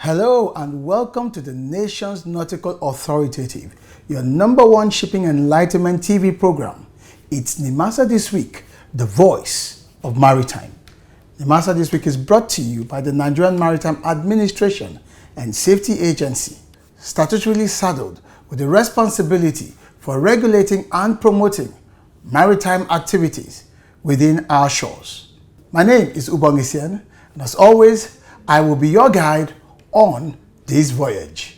Hello and welcome to the nation's nautical authoritative, your #1 shipping enlightenment TV program. It's NIMASA This Week, the voice of maritime. NIMASA This Week is brought to you by the Nigerian Maritime Administration and Safety Agency, statutorily saddled with the responsibility for regulating and promoting maritime activities within our shores. My name is Ubong Essien, and as always, I will be your guide on this voyage.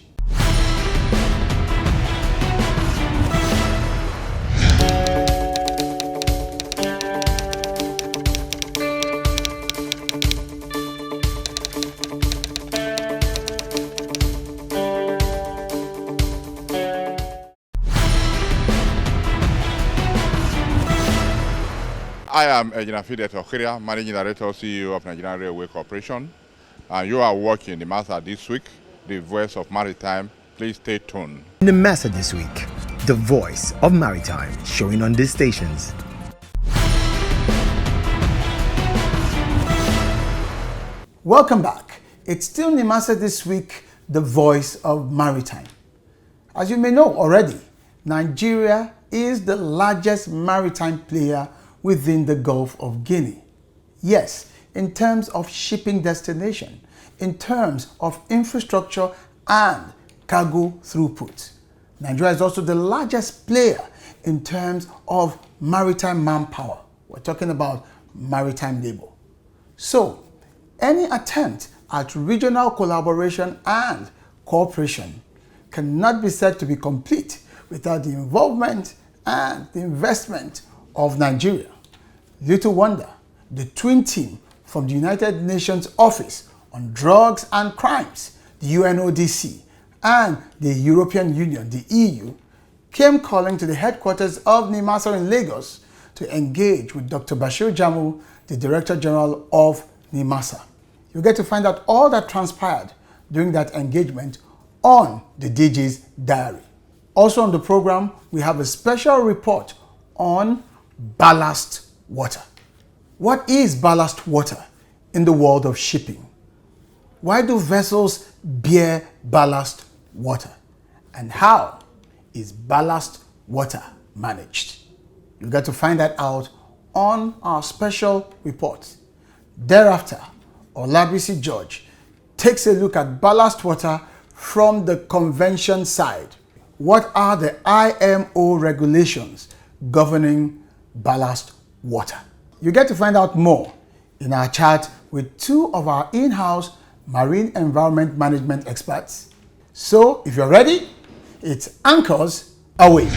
I am Engineer Fidet Okhiria, Managing Director CEO of Nigerian Railway Corporation. You are watching NIMASA This Week, the voice of maritime. Please stay tuned. NIMASA This Week, the voice of maritime, showing on these stations. Welcome back. It's still NIMASA This Week, the voice of maritime. As you may know already, Nigeria is the largest maritime player within the Gulf of Guinea. Yes, in terms of shipping destination, in terms of infrastructure and cargo throughput. Nigeria is also the largest player in terms of maritime manpower. We're talking about maritime labor. So, any attempt at regional collaboration and cooperation cannot be said to be complete without the involvement and the investment of Nigeria. Little wonder, the twin team from the United Nations Office on Drugs and Crimes, the UNODC, and the European Union, the EU, came calling to the headquarters of NIMASA in Lagos to engage with Dr. Bashir Jamoh, the Director General of NIMASA. You'll get to find out all that transpired during that engagement on the DG's diary. Also on the program, we have a special report on ballast water. What is ballast water in the world of shipping? Why do vessels bear ballast water? And how is ballast water managed? You get to find that out on our special report. Thereafter, Olabisi George takes a look at ballast water from the convention side. What are the IMO regulations governing ballast water? You get to find out more in our chat with two of our in-house marine environment management experts. So if you're ready, it's anchors away.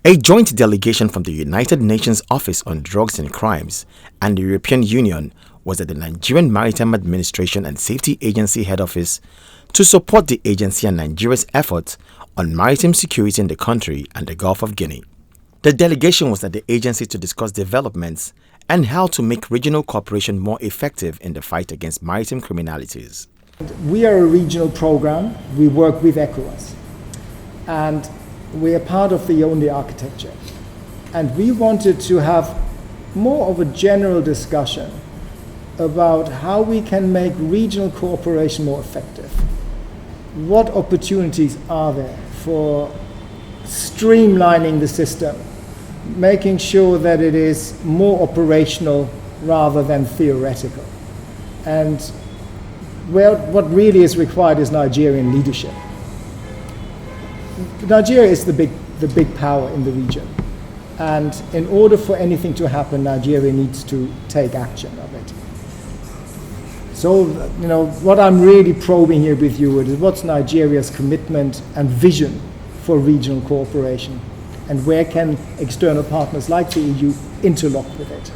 A joint delegation from the United Nations Office on Drugs and Crimes and the European Union was at the Nigerian Maritime Administration and Safety Agency head office to support the agency and Nigeria's efforts on maritime security in the country and the Gulf of Guinea. The delegation was at the agency to discuss developments and how to make regional cooperation more effective in the fight against maritime criminalities. We are a regional program. We work with ECOWAS. And we are part of the only architecture. And we wanted to have more of a general discussion about how we can make regional cooperation more effective. What opportunities are there for streamlining the system, making sure that it is more operational rather than theoretical. And what really is required is Nigerian leadership. Nigeria is the big power in the region, and in order for anything to happen, Nigeria needs to take action of it. So, what I'm really probing here with you is what's Nigeria's commitment and vision for regional cooperation, and where can external partners like the EU interlock with it?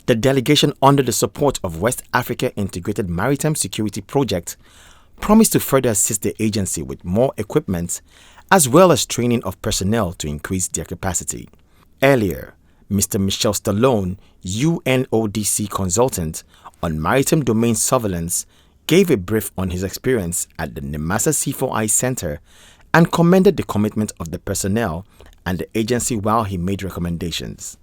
The delegation, under the support of West Africa Integrated Maritime Security Project, promised to further assist the agency with more equipment as well as training of personnel to increase their capacity. Earlier, Mr. Michel Stallone, UNODC consultant on maritime domain surveillance, gave a brief on his experience at the NIMASA C4I Center and commended the commitment of the personnel and the agency while he made recommendations.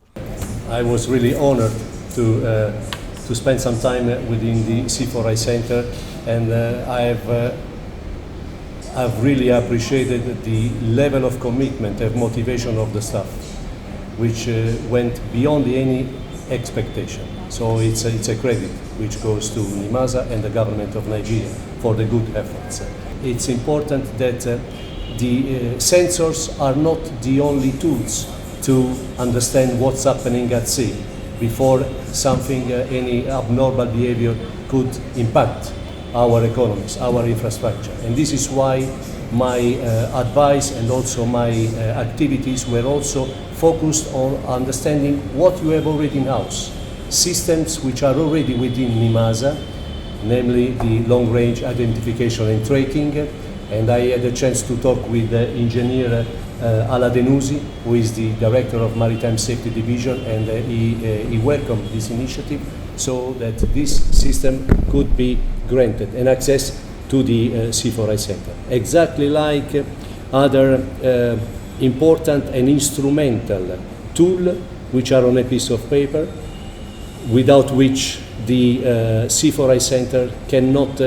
I was really honored to spend some time within the C4I Center, and I've really appreciated the level of commitment and motivation of the staff, which went beyond any expectation. So it's a credit which goes to NIMASA and the government of Nigeria for the good efforts. It's important that the sensors are not the only tools to understand what's happening at sea before something, any abnormal behavior could impact our economies, our infrastructure. And this is why my advice and also my activities were also focused on understanding what you have already in-house. Systems which are already within NIMASA, namely the long-range identification and tracking. And I had a chance to talk with engineer Ala Denusi, who is the director of Maritime Safety Division, and he welcomed this initiative so that this system could be granted and access to the C4I Center. Exactly like other important and instrumental tools which are on a piece of paper, without which the C4I Center cannot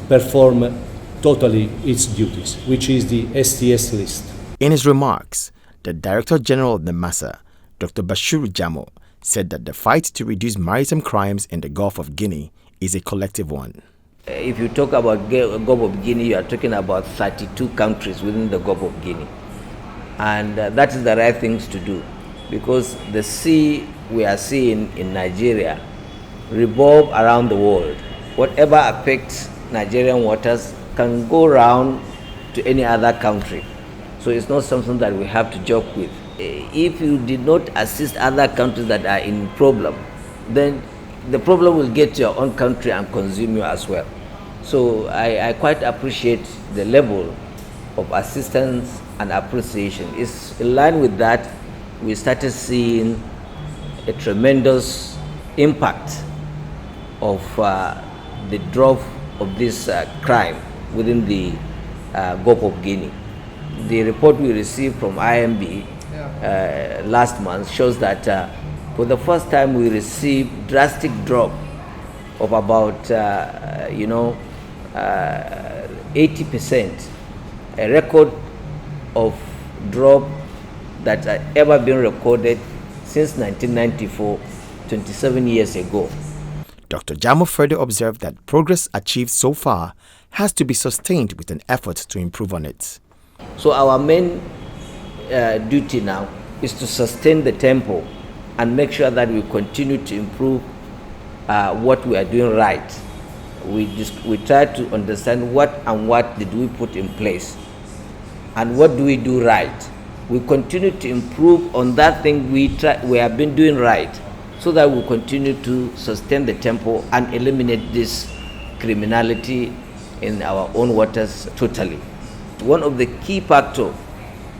perform totally its duties, which is the STS list. In his remarks, the Director General of NIMASA, Dr. Bashir Jamoh, said that the fight to reduce maritime crimes in the Gulf of Guinea is a collective one. If you talk about Gulf of Guinea, you are talking about 32 countries within the Gulf of Guinea. And that is the right things to do, because the sea we are seeing in Nigeria revolve around the world. Whatever affects Nigerian waters can go around to any other country. So it's not something that we have to joke with. If you did not assist other countries that are in problem, then the problem will get to your own country and consume you as well. So I quite appreciate the level of assistance and appreciation. It's in line with that, we started seeing a tremendous impact of the drop of this crime within the Gulf of Guinea. The report we received from IMB last month shows that for the first time we received drastic drop of about 80%, a record of drop that had ever been recorded since 1994, 27 years ago. Dr. Jamoh further observed that progress achieved so far has to be sustained with an effort to improve on it. So our main duty now is to sustain the tempo and make sure that we continue to improve what we are doing right. We try to understand what did we put in place and what do we do right. We continue to improve on that thing we have been doing right, so that we continue to sustain the tempo and eliminate this criminality in our own waters totally. One of the key factors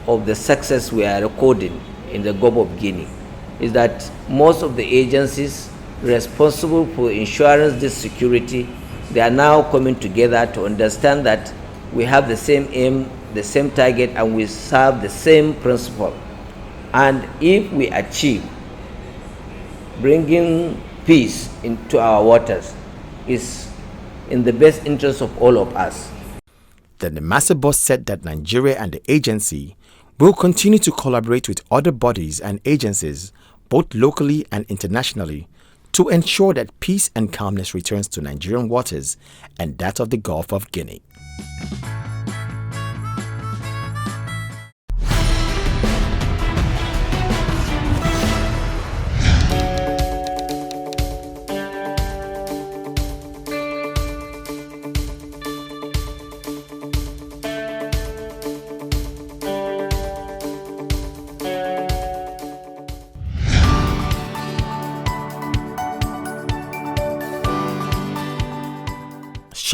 of the success we are recording in the Gulf of Guinea is that most of the agencies responsible for ensuring this security, they are now coming together to understand that we have the same aim, the same target, and we serve the same principle. And if we achieve bringing peace into our waters, is in the best interest of all of us. The NIMASA boss said that Nigeria and the agency will continue to collaborate with other bodies and agencies, both locally and internationally, to ensure that peace and calmness returns to Nigerian waters and that of the Gulf of Guinea.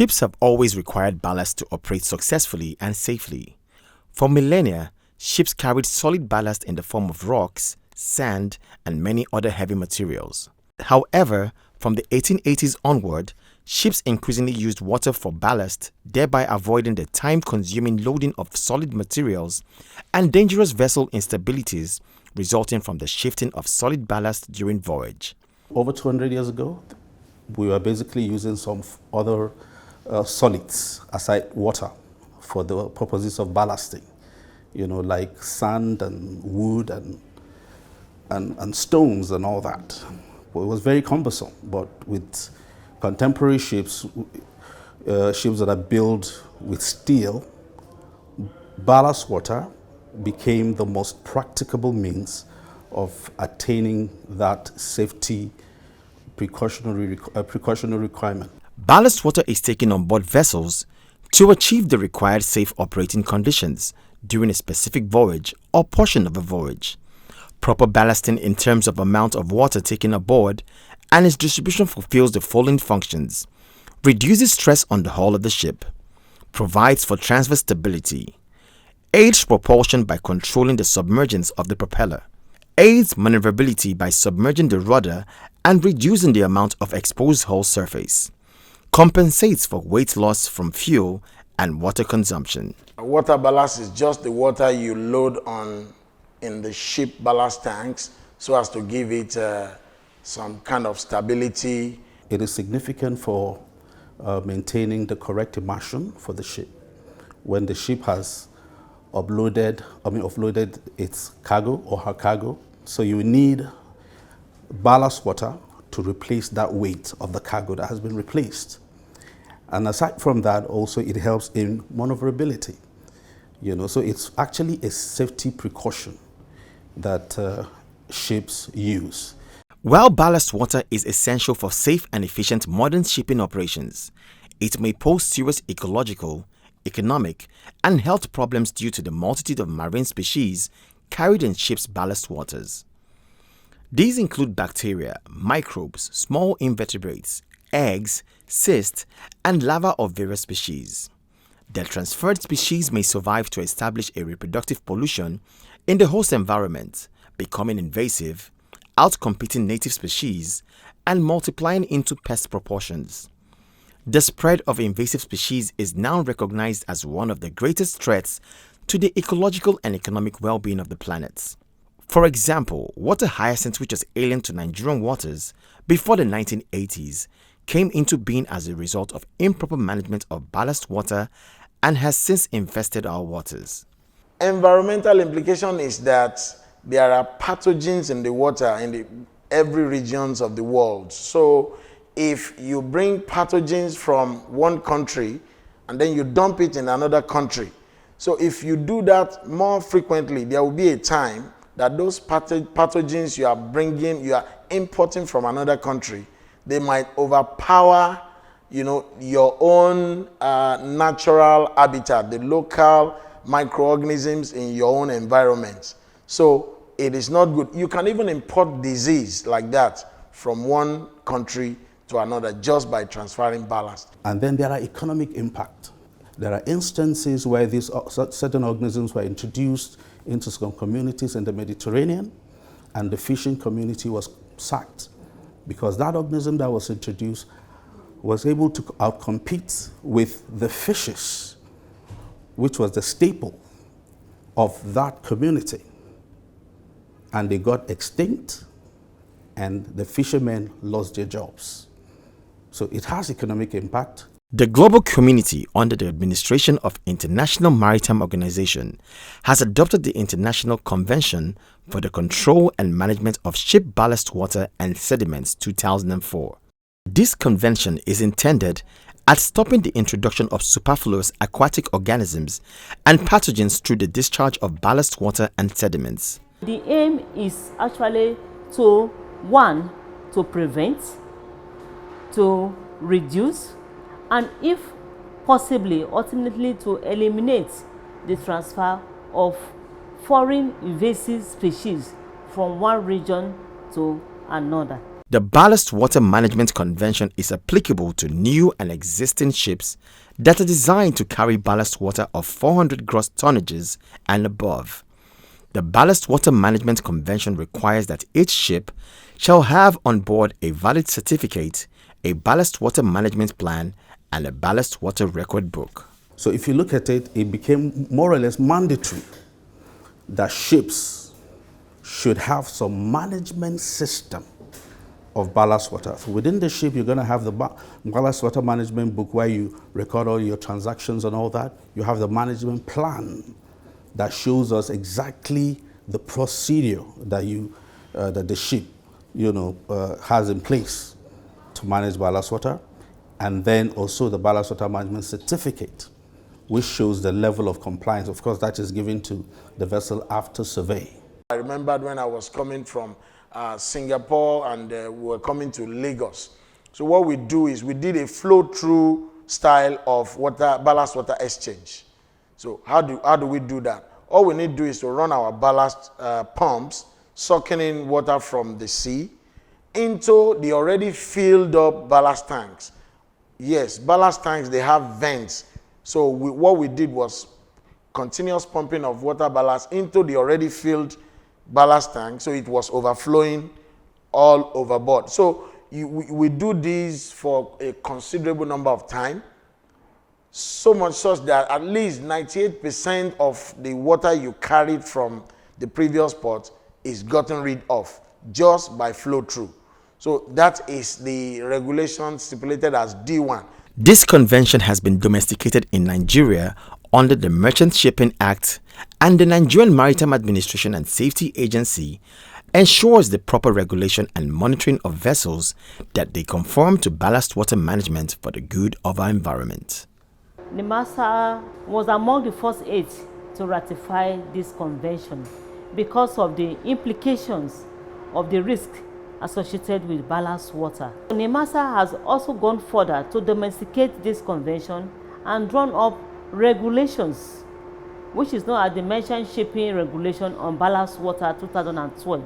Ships have always required ballast to operate successfully and safely. For millennia, ships carried solid ballast in the form of rocks, sand, and many other heavy materials. However, from the 1880s onward, ships increasingly used water for ballast, thereby avoiding the time-consuming loading of solid materials and dangerous vessel instabilities resulting from the shifting of solid ballast during voyage. Over 200 years ago, we were basically using some other solids aside water for the purposes of ballasting, like sand and wood and stones and all that. It was very cumbersome, but with contemporary ships, ships that are built with steel, ballast water became the most practicable means of attaining that safety precautionary requirement. Ballast water is taken on board vessels to achieve the required safe operating conditions during a specific voyage or portion of a voyage. Proper ballasting in terms of amount of water taken aboard and its distribution fulfills the following functions: reduces stress on the hull of the ship, provides for transverse stability, aids propulsion by controlling the submergence of the propeller, aids maneuverability by submerging the rudder and reducing the amount of exposed hull surface, compensates for weight loss from fuel and water consumption. Water ballast is just the water you load on in the ship ballast tanks so as to give it some kind of stability. It is significant for maintaining the correct immersion for the ship. When the ship has offloaded its cargo or her cargo, so you need ballast water to replace that weight of the cargo that has been replaced. And aside from that, also it helps in maneuverability. So it's actually a safety precaution that ships use. While ballast water is essential for safe and efficient modern shipping operations, it may pose serious ecological, economic, and health problems due to the multitude of marine species carried in ships' ballast waters. These include bacteria, microbes, small invertebrates, eggs, cysts, and larvae of various species. The transferred species may survive to establish a reproductive pollution in the host environment, becoming invasive, outcompeting native species, and multiplying into pest proportions. The spread of invasive species is now recognized as one of the greatest threats to the ecological and economic well-being of the planet. For example, water hyacinth, which was alien to Nigerian waters before the 1980s, came into being as a result of improper management of ballast water and has since infested our waters. Environmental implication is that there are pathogens in the water in every regions of the world. So if you bring pathogens from one country and then you dump it in another country, so if you do that more frequently, there will be a time that those pathogens you are importing from another country, they might overpower, your own natural habitat, the local microorganisms in your own environment. So it is not good. You can even import disease like that from one country to another just by transferring ballast. And then there are economic impact. There are instances where these certain organisms were introduced into some communities in the Mediterranean, and the fishing community was sacked because that organism that was introduced was able to outcompete with the fishes, which was the staple of that community. And they got extinct, and the fishermen lost their jobs. So it has economic impact. The global community, under the administration of International Maritime Organization, has adopted the International Convention for the Control and Management of Ship Ballast Water and Sediments 2004. This convention is intended at stopping the introduction of superfluous aquatic organisms and pathogens through the discharge of ballast water and sediments. The aim is actually to, one, to prevent, to reduce, and if possibly, ultimately to eliminate the transfer of foreign invasive species from one region to another. The Ballast Water Management Convention is applicable to new and existing ships that are designed to carry ballast water of 400 gross tonnages and above. The Ballast Water Management Convention requires that each ship shall have on board a valid certificate, a ballast water management plan, and a ballast water record book. So if you look at it, it became more or less mandatory that ships should have some management system of ballast water. So within the ship, you're going to have the ballast water management book where you record all your transactions and all that. You have the management plan that shows us exactly the procedure that that the ship, has in place to manage ballast water, and then also the ballast water management certificate, which shows the level of compliance. Of course, that is given to the vessel after survey. I remembered when I was coming from Singapore and we were coming to Lagos. So what we do is we did a flow-through style of ballast water exchange. So how do we do that? All we need to do is to run our ballast pumps, sucking in water from the sea into the already filled up ballast tanks. Yes, ballast tanks, they have vents. So what we did was continuous pumping of water ballast into the already filled ballast tank, so it was overflowing all overboard. So we do this for a considerable number of time, so much such that at least 98% of the water you carried from the previous port is gotten rid of just by flow through. So that is the regulation stipulated as D1. This convention has been domesticated in Nigeria under the Merchant Shipping Act, and the Nigerian Maritime Administration and Safety Agency ensures the proper regulation and monitoring of vessels that they conform to ballast water management for the good of our environment. NIMASA was among the first 8 to ratify this convention because of the implications of the risk associated with ballast water. NIMASA has also gone further to domesticate this convention and drawn up regulations, which is known as the Merchant Shipping Regulation on Ballast Water 2012.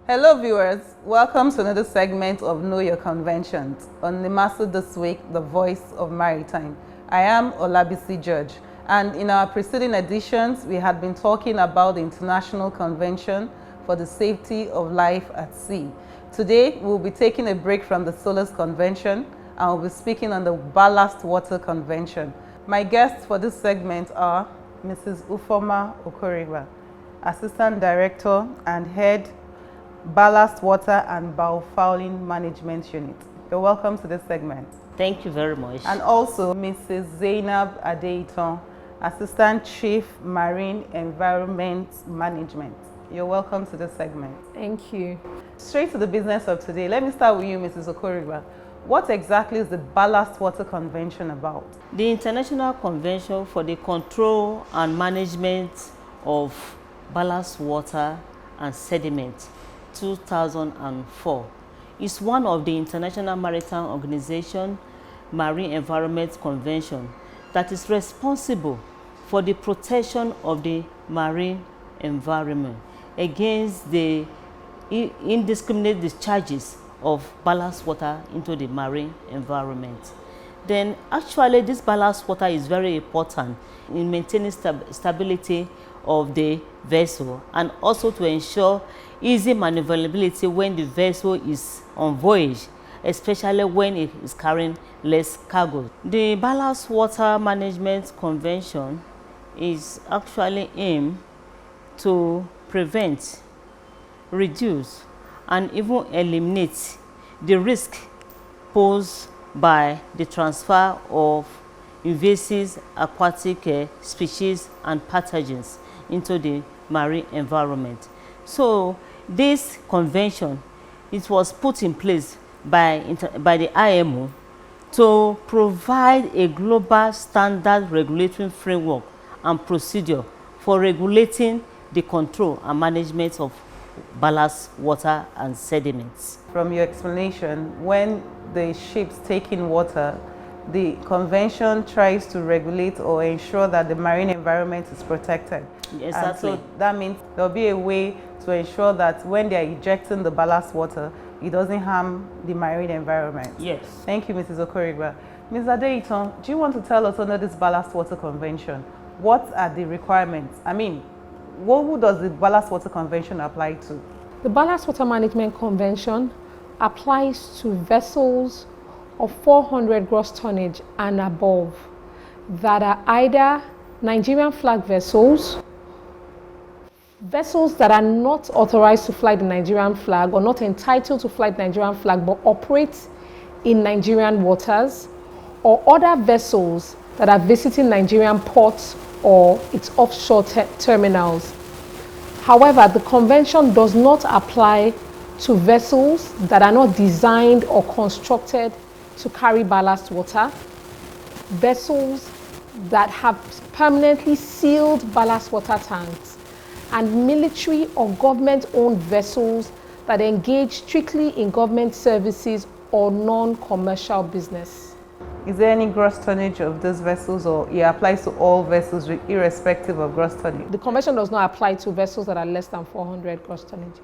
Hello viewers, welcome to another segment of Know Your Conventions on NIMASA This Week, the Voice of Maritime. I am Olabisi George, and in our preceding editions we had been talking about the International Convention for the Safety of Life at Sea. Today we'll be taking a break from the SOLAS Convention and we'll be speaking on the Ballast Water Convention. My guests for this segment are Mrs. Ufoma Okoriba, Assistant Director and Head Ballast Water and Biofouling Management Unit. You're welcome to this segment. Thank you very much. And also Mrs. Zainab Adeiton, Assistant Chief Marine Environment Management. You're welcome to this segment. Thank you. Straight to the business of today. Let me start with you, Mrs. Okoriba. What exactly is the Ballast Water Convention about? The International Convention for the Control and Management of Ballast Water and Sediment 2004. It's one of the International Maritime Organization Marine Environment Convention that is responsible for the protection of the marine environment against the indiscriminate discharges of ballast water into the marine environment. Then actually this ballast water is very important in maintaining stability of the vessel and also to ensure easy maneuverability when the vessel is on voyage, especially when it is carrying less cargo. The Ballast Water Management Convention is actually aimed to prevent, reduce, and even eliminate the risk posed by the transfer of invasive aquatic species and pathogens into the marine environment. So this convention, it was put in place by the IMO to provide a global standard regulatory framework and procedure for regulating the control and management of ballast water and sediments. From your explanation, when the ships take in water, the convention tries to regulate or ensure that the marine environment is protected. Exactly. And so that means there will be a way to ensure that when they are ejecting the ballast water, it doesn't harm the marine environment. Yes. Thank you, Mrs. Okorigba. Ms. Adeiton, do you want to tell us under this Ballast Water Convention, what are the requirements? I mean, who does the Ballast Water Convention apply to? The Ballast Water Management Convention applies to vessels of 400 gross tonnage and above that are either Nigerian flag vessels, vessels that are not authorized to fly the Nigerian flag or not entitled to fly the Nigerian flag but operate in Nigerian waters, or other vessels that are visiting Nigerian ports or its offshore terminals. However, the convention does not apply to vessels that are not designed or constructed to carry ballast water, vessels that have permanently sealed ballast water tanks, and military or government-owned vessels that engage strictly in government services or non-commercial business. Is there any gross tonnage of those vessels, or it applies to all vessels irrespective of gross tonnage? The convention does not apply to vessels that are less than 400 gross tonnage.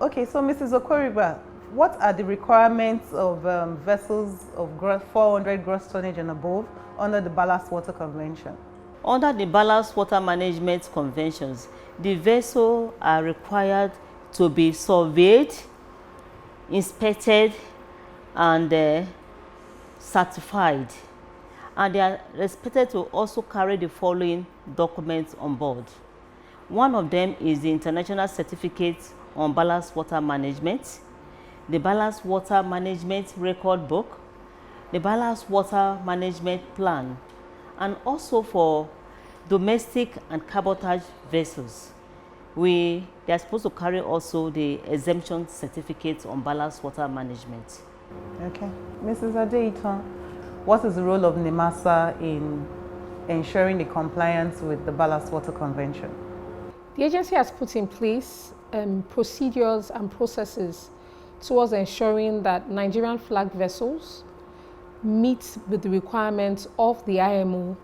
Okay, so Mrs. Okorigba, what are the requirements of vessels of 400 gross tonnage and above under the Ballast Water Convention? Under the Ballast Water Management Conventions, the vessels are required to be surveyed, inspected, and certified. And they are expected to also carry the following documents on board. One of them is the International Certificate on Ballast Water Management, the Ballast Water Management Record Book, the Ballast Water Management Plan, and also for domestic and cabotage vessels, they are supposed to carry also the exemption certificate on ballast water management. Okay. Mrs. Adeiton, what is the role of NIMASA in ensuring the compliance with the Ballast Water Convention? The agency has put in place procedures and processes towards ensuring that Nigerian flag vessels meet with the requirements of the IMO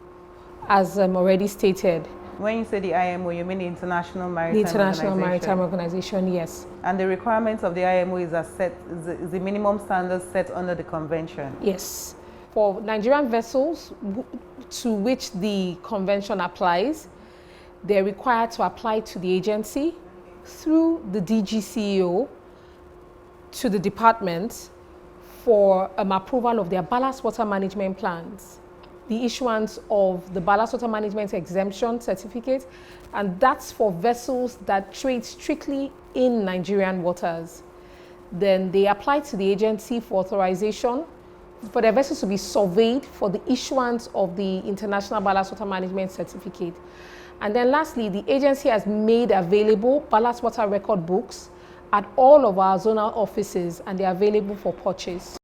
as already stated. When you say the IMO, you mean the International Maritime Organization? The International Maritime Organization, yes. And the requirements of the IMO is the minimum standards set under the convention? Yes. For Nigerian vessels to which the convention applies, they're required to apply to the agency through the DG CEO to the department for approval of their ballast water management plans, the issuance of the ballast water management exemption certificate, and that's for vessels that trade strictly in Nigerian waters. Then they apply to the agency for authorization for their vessels to be surveyed for the issuance of the International Ballast Water Management Certificate. And then lastly, the agency has made available ballast water record books at all of our zonal offices, and they're available for purchase.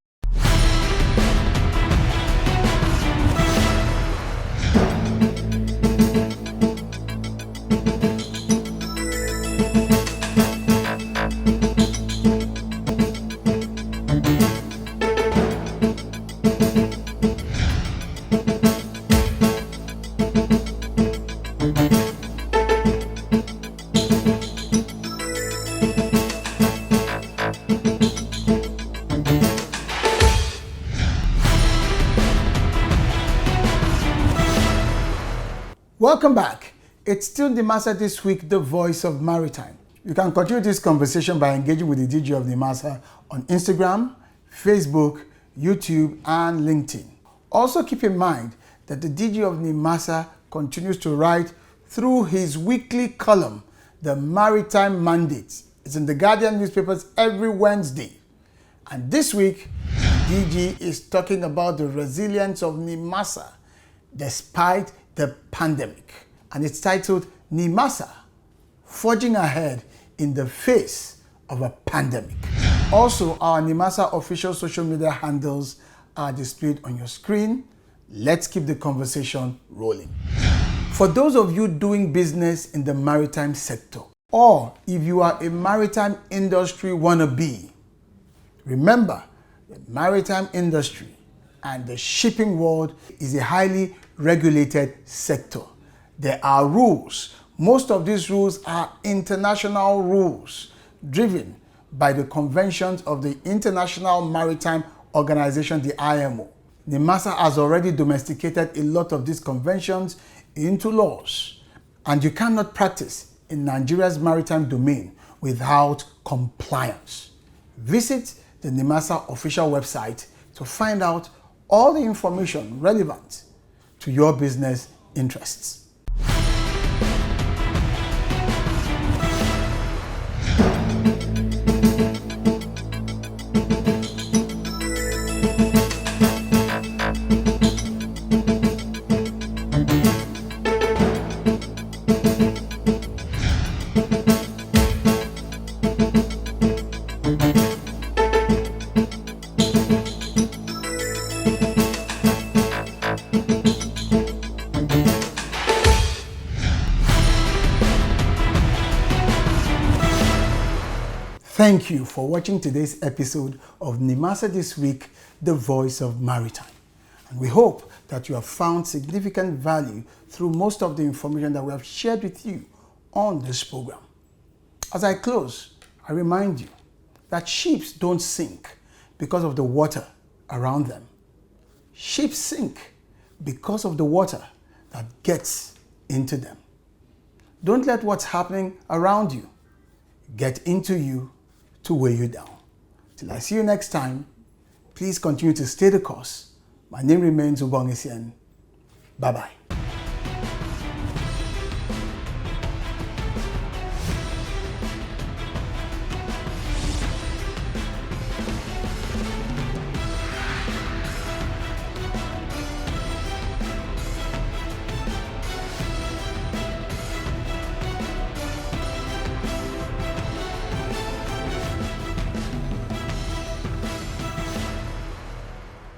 Welcome back. It's still NIMASA This Week, the voice of maritime. You can continue this conversation by engaging with the DG of NIMASA on Instagram, Facebook, YouTube, and LinkedIn. Also keep in mind that the DG of NIMASA continues to write through his weekly column, The Maritime Mandate. It's in the Guardian newspapers every Wednesday. And this week, DG is talking about the resilience of NIMASA despite the pandemic. And it's titled NIMASA, Forging Ahead in the Face of a Pandemic. Also, our NIMASA official social media handles are displayed on your screen. Let's keep the conversation rolling. For those of you doing business in the maritime sector, or if you are a maritime industry wannabe, remember the maritime industry and the shipping world is a highly regulated sector. There are rules. Most of these rules are international rules driven by the conventions of the International Maritime Organization, the IMO. NIMASA has already domesticated a lot of these conventions into laws, and you cannot practice in Nigeria's maritime domain without compliance. Visit the NIMASA official website to find out all the information relevant to your business interests. Thank you for watching today's episode of NIMASA This Week, the voice of maritime. And we hope that you have found significant value through most of the information that we have shared with you on this program. As I close, I remind you that ships don't sink because of the water around them. Ships sink because of the water that gets into them. Don't let what's happening around you get into you to weigh you down. Till I see you next time, please continue to stay the course. My name remains Ubong Essien. Bye-bye.